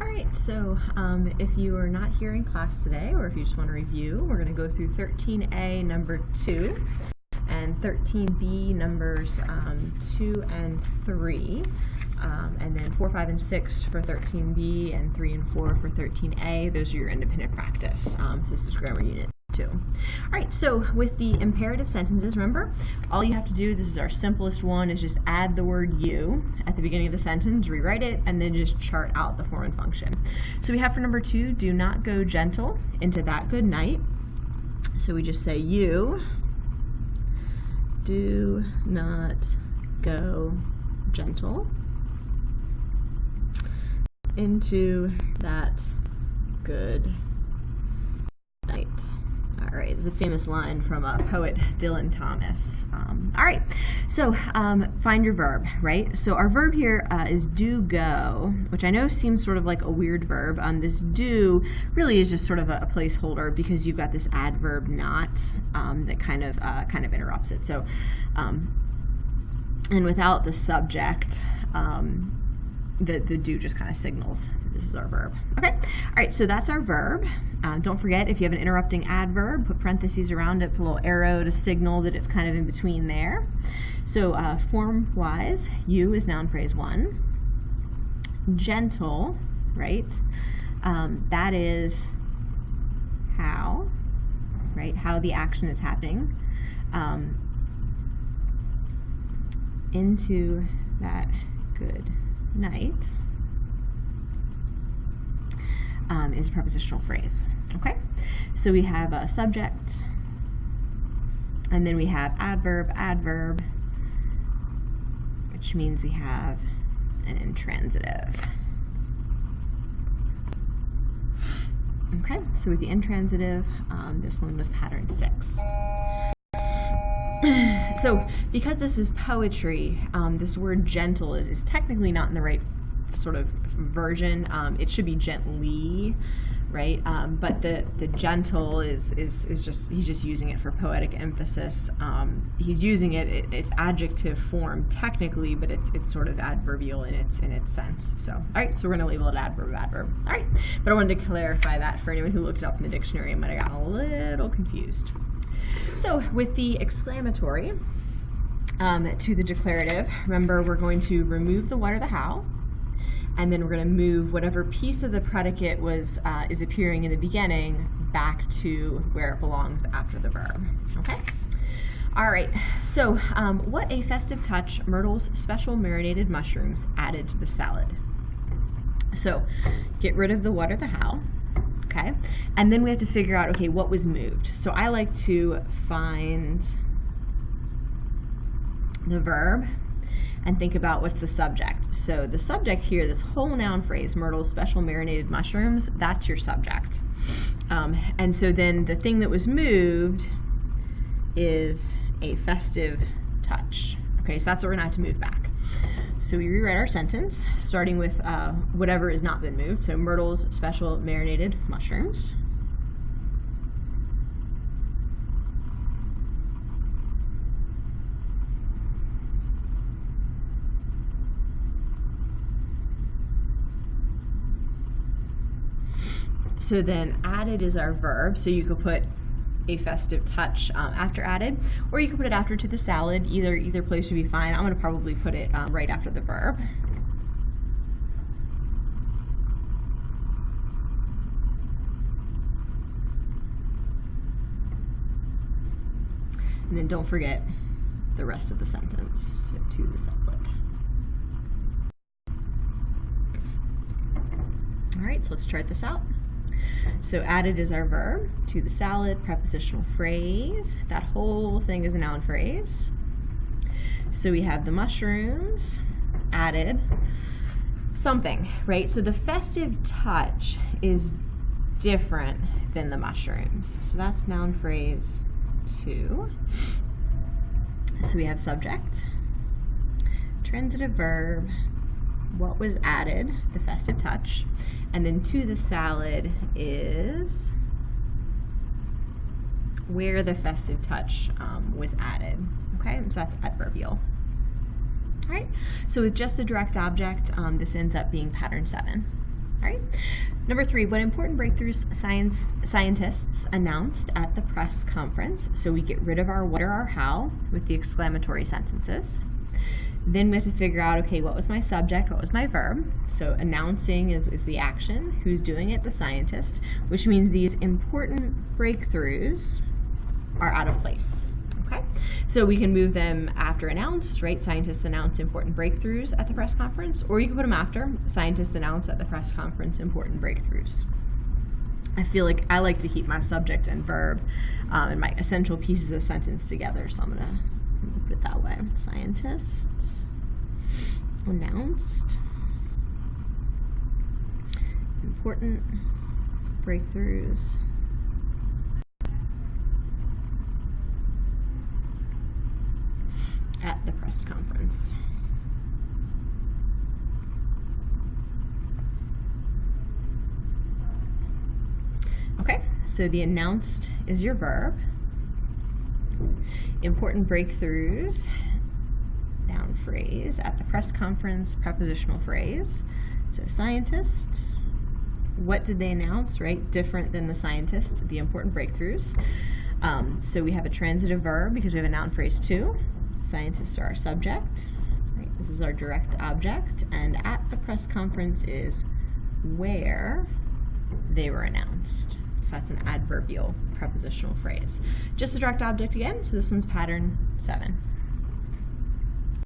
All right, so if you are not here in class today, or if you just want to review, we're going to go through 13A number 2 and 13B numbers 2 and 3, and then 4, 5, and 6 for 13B, and 3 and 4 for 13A. Those are your independent practice. So this is Grammar Unit 2. All right, so with the imperative sentences, remember, all you have to do, this is our simplest one, is just add the word you at the beginning of the sentence, rewrite it, and then just chart out the form and function. So we have for number 2, do not go gentle into that good night. So we just say you do not go gentle into that good night. All right, this is a famous line from poet Dylan Thomas. All right, so find your verb, right? So our verb here is do go, which I know seems sort of like a weird verb. This do really is just sort of a placeholder because you've got this adverb not that kind of interrupts it. So, and without the subject, the do just kind of signals this is our verb. Okay, all right, so that's our verb. Don't forget, if you have an interrupting adverb, put parentheses around it, put a little arrow to signal that it's kind of in between there. So form-wise, you is noun phrase 1. Gentle, right? That is how, right? How the action is happening. Into that good night is a prepositional phrase. Okay, so we have a subject, and then we have adverb, which means we have an intransitive. Okay, so with the intransitive, this one was pattern 6. So because this is poetry, this word gentle is technically not in the right sort of version. It should be gently, right? But the gentle is just, he's just using it for poetic emphasis. He's using it's adjective form technically, but it's sort of adverbial in its sense. So all right, so we're going to label it adverb. All right, but I wanted to clarify that for anyone who looked it up in the dictionary and might have gotten a little confused. So with the exclamatory to the declarative, remember we're going to remove the what or the how, and then we're going to move whatever piece of the predicate is appearing in the beginning back to where it belongs after the verb. Okay? All right, so what a festive touch Myrtle's special marinated mushrooms added to the salad. So get rid of the what or the how. Okay, and then we have to figure out, okay, what was moved. So I like to find the verb and think about what's the subject. So the subject here, this whole noun phrase, Myrtle's special marinated mushrooms, that's your subject. And so then the thing that was moved is a festive touch. Okay, so that's what we're gonna have to move back. So we rewrite our sentence, starting with whatever has not been moved. So Myrtle's special marinated mushrooms. So then added is our verb. So you could put a festive touch after added, or you can put it after to the salad. Either place would be fine. I'm going to probably put it right after the verb. And then don't forget the rest of the sentence. So to the salad. All right, so let's chart this out. So added is our verb, to the salad, prepositional phrase. That whole thing is a noun phrase. So we have the mushrooms, added something, right? So the festive touch is different than the mushrooms. So that's noun phrase 2. So we have subject, transitive verb, what was added, the festive touch, and then to the salad is where the festive touch was added. Okay, so that's adverbial. All right, so with just a direct object, this ends up being pattern 7. All right. Number 3, what important breakthroughs scientists announced at the press conference? So we get rid of our what or our how with the exclamatory sentences. Then we have to figure out, okay, what was my subject, what was my verb? So announcing is the action. Who's doing it? The scientist, which means these important breakthroughs are out of place. Okay, so we can move them after announced, right? Scientists announce important breakthroughs at the press conference, or you can put them after. Scientists announce at the press conference important breakthroughs. I feel like I like to keep my subject and verb and my essential pieces of the sentence together, so I'm gonna put it that way. Scientists announced important breakthroughs at the press conference. Okay, so the announced is your verb. Important breakthroughs, noun phrase. At the press conference, prepositional phrase. So scientists, what did they announce, right? Different than the scientist, the important breakthroughs. So we have a transitive verb because we have a noun phrase too. Scientists are our subject, right? This is our direct object, and at the press conference is where they were announced. So that's an adverbial prepositional phrase. Just a direct object again, so this one's pattern 7.